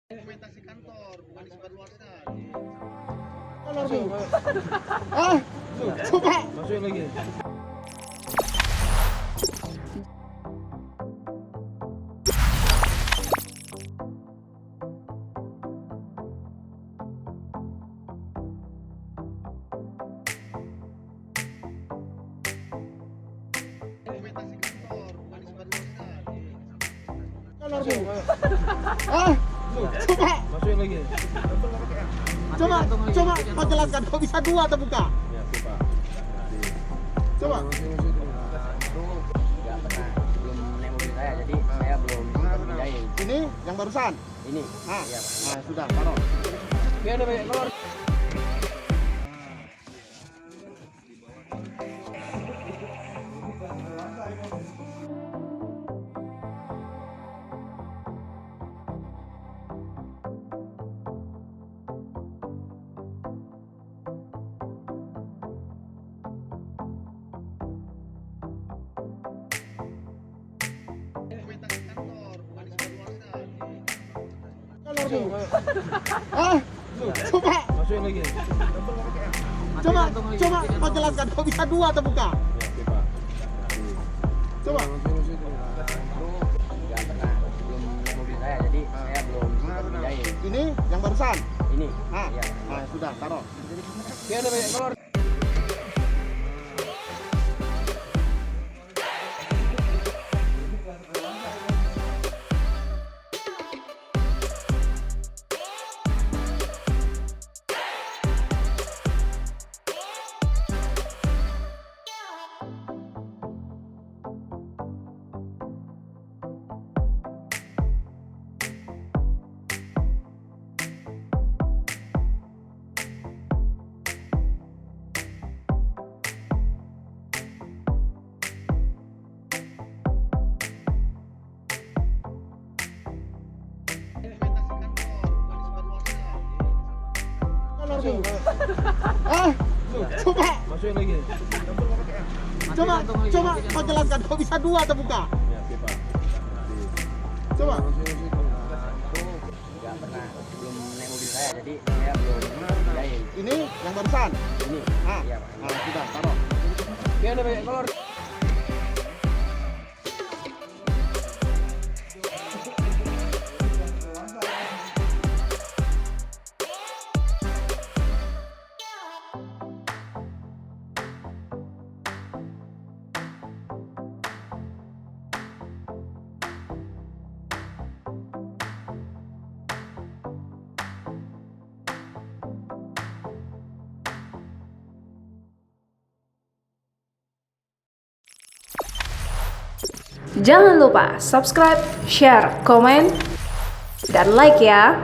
Dokumentasi kantor, bukan disebarluaskan. Coba. Masukin lagi. Dokumentasi kantor, bukan disebarluaskan. Coba. Masukin lagi. Coba kau jelaskan, kau bisa dua atau buka? Ya, coba. Coba. Nggak pernah belum naik mobil saya, jadi saya belum pindahin. Ini yang barusan. Ini Ah, iya Pak. nah, sudah taruh. Biar ada banyak keluar. Dokumentasi kantor, bukan disebarluaskan. Coba. Masukin lagi. Coba kau jelaskan, kau bisa dua atau buka? Ya, coba. Coba. Nggak pernah belum naik mobil saya, jadi saya belum pindahin. Ini yang barusan. Ini Ah, iya Pak. nah, sudah taruh. Biar ada banyak keluar. Dokumentasi kantor, bukan disebarluaskan. Coba. Masukin lagi. Coba kau jelaskan, kau bisa dua atau buka? Ya, coba. Coba. Nggak pernah belum naik mobil saya, jadi saya belum pindahin. Ini yang barusan. Ini Ah, iya Pak. nah, sudah taruh. Biar ada banyak keluar. Jangan lupa subscribe, share, komen, dan like ya.